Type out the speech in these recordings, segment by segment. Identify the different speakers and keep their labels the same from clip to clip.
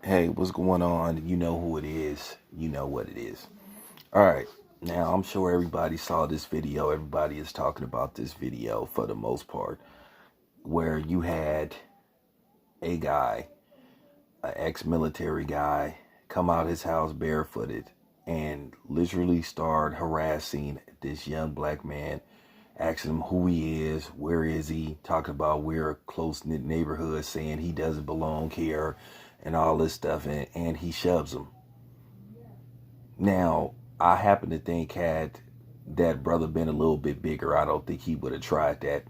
Speaker 1: Hey, what's going on? You know who it is. You know what it is. All right. Now, I'm sure everybody saw this video. Everybody is talking about this video for the most part, where you had a guy, an ex-military guy, come out his house barefooted and literally start harassing this young black man, asking him who he is, where is he, talking about we're a close-knit neighborhood, saying he doesn't belong here and all this stuff, and he shoves him. Now, I happen to think had that brother been a little bit bigger, I don't think he would have tried that.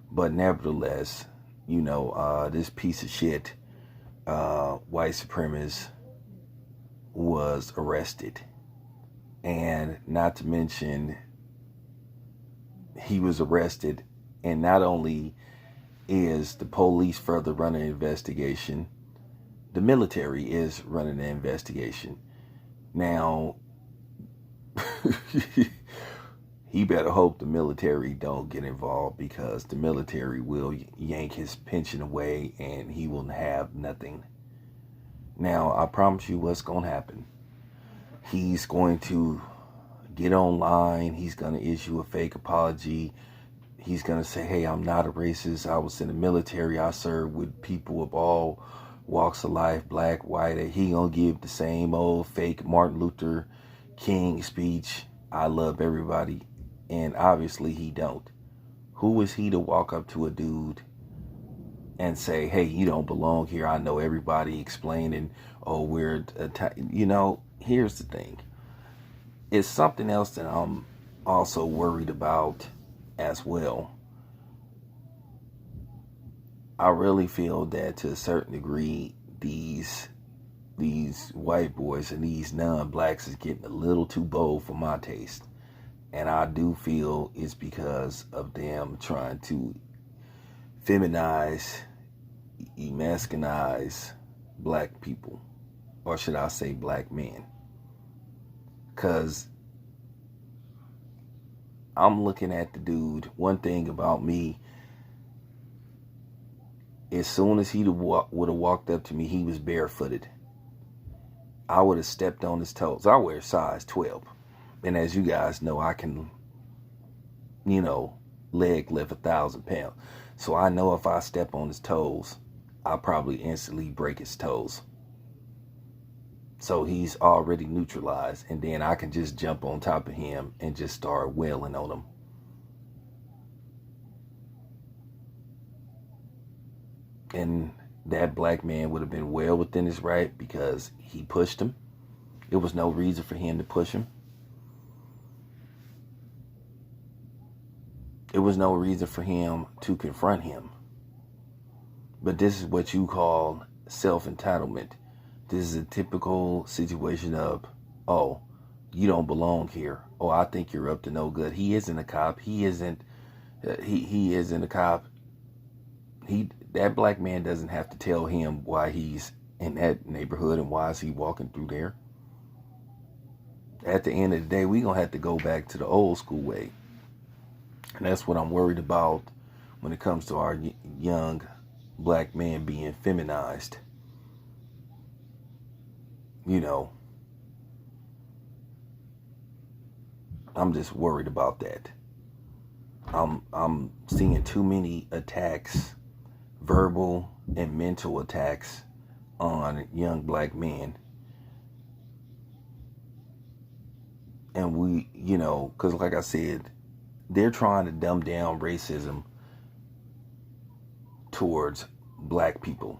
Speaker 1: But nevertheless, this piece of shit, white supremacist, was arrested. And not to mention, he was arrested, and not only is the police further running an investigation, the military is running an investigation. Now, he better hope the military don't get involved, because the military will yank his pension away and he will have nothing. Now, I promise you what's going to happen. He's going to get online. He's going to issue a fake apology. He's going to say, hey, I'm not a racist. I was in the military. I served with people of all walks of life, black, white. He going to give the same old fake Martin Luther King speech. I love everybody. And obviously he don't. Who is he to walk up to a dude and say, hey, you don't belong here? I know everybody, explaining, oh, here's the thing. It's something else that I'm also worried about as well. I really feel that to a certain degree, these white boys and these non-blacks is getting a little too bold for my taste. And I do feel it's because of them trying to feminize, emasculinize black people. Or should I say black men? Because I'm looking at the dude. One thing about me, as soon as he would have walked up to me, he was barefooted. I would have stepped on his toes. I wear size 12. And as you guys know, I can, leg lift 1,000 pounds. So I know if I step on his toes, I'll probably instantly break his toes. So he's already neutralized. And then I can just jump on top of him and just start wailing on him. And that black man would have been well within his right, because he pushed him. There was no reason for him to push him. There was no reason for him to confront him. But this is what you call self-entitlement. This is a typical situation of, oh, you don't belong here. Oh, I think you're up to no good. He isn't a cop. He isn't a cop. That black man doesn't have to tell him why he's in that neighborhood and why is he walking through there. At the end of the day, we're going to have to go back to the old school way. And that's what I'm worried about when it comes to our young black men being feminized. I'm just worried about that. I'm seeing too many attacks, verbal and mental attacks, on young black men. And because like I said, they're trying to dumb down racism towards black people.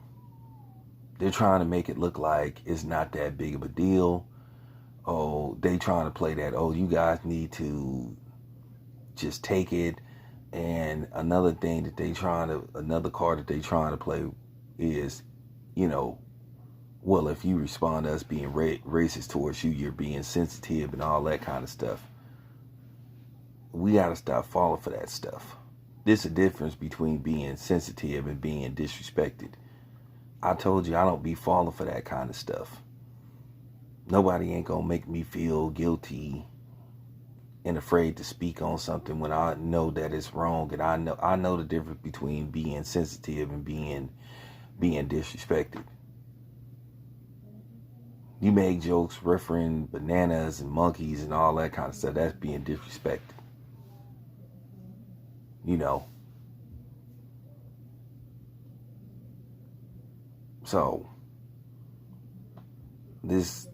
Speaker 1: They're trying to make it look like it's not that big of a deal. Oh, they trying to play that, oh, you guys need to just take it. And another card that they trying to play is, well, if you respond to us being racist towards you, you're being sensitive and all that kind of stuff. We got to stop falling for that stuff. There's a difference between being sensitive and being disrespected. I told you I don't be falling for that kind of stuff. Nobody ain't gonna make me feel guilty and afraid to speak on something when I know that it's wrong, and I know the difference between being sensitive and being disrespected. You make jokes referring bananas and monkeys and all that kind of stuff. That's being disrespected. You know. So this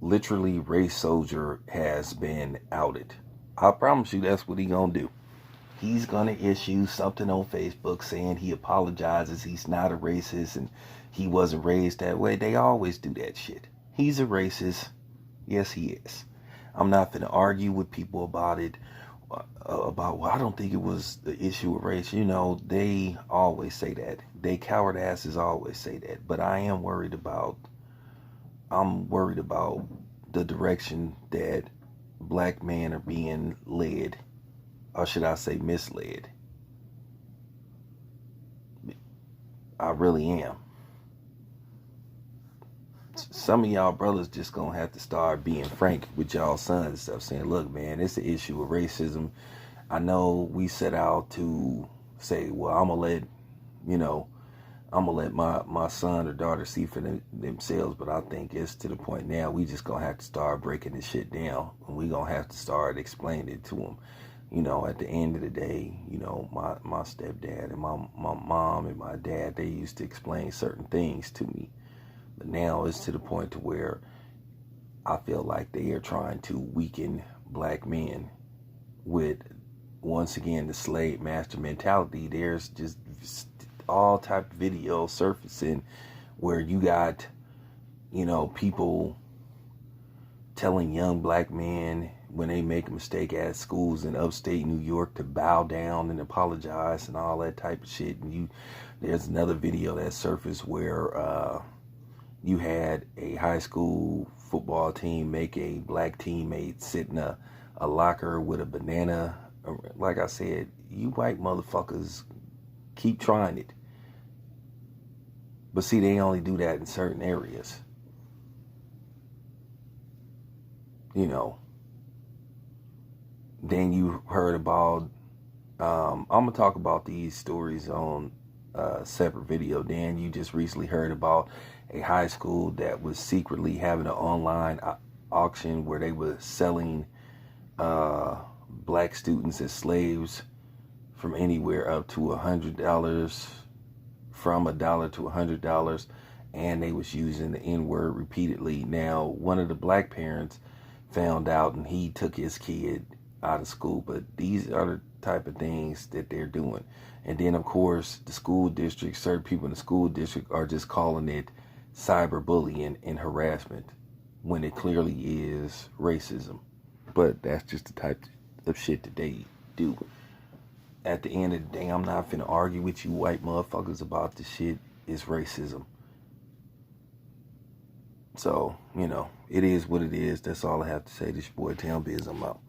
Speaker 1: literally race soldier has been outed. I promise you that's what he gonna do. He's gonna issue something on Facebook saying he apologizes, he's not a racist, and he wasn't raised that way. They always do that shit. He's a racist. Yes, he is. I'm not gonna argue with people about it. Well, I don't think it was the issue of race. You know, they always say that. They coward asses always say that. But I'm worried about the direction that black men are being led, or should I say misled. I really am. Some of y'all brothers just gonna have to start being frank with y'all sons and stuff, saying, look, man, it's an issue of racism. I know we set out to say, well, I'm gonna let my son or daughter see for themselves, but I think it's to the point now we just gonna have to start breaking this shit down, and we gonna have to start explaining it to them. You know, at the end of the day, you know, my stepdad and my mom and my dad, they used to explain certain things to me. But now it's to the point to where I feel like they are trying to weaken black men with, once again, the slave master mentality. There's just all type of videos surfacing where you got, you know, people telling young black men when they make a mistake at schools in upstate New York to bow down and apologize and all that type of shit. And there's another video that surfaced where you had a high school football team make a black teammate sit in a locker with a banana. Like I said, you white motherfuckers keep trying it. But see, they only do that in certain areas. You know. Then you heard about, I'm going to talk about these stories on a separate video. Dan, you just recently heard about a high school that was secretly having an online auction where they were selling black students as slaves from anywhere up to $100, from $1 to $100, and they was using the N-word repeatedly. Now, one of the black parents found out, and he took his kid out of school. But these are the type of things that they're doing. And then, of course, the school district, certain people in the school district are just calling it cyberbullying and harassment when it clearly is racism. But that's just the type of shit that they do. At the end of the day, I'm not finna argue with you white motherfuckers about this shit. It's racism. So, you know, it is what it is. That's all I have to say. This your boy Town Biz. I'm out.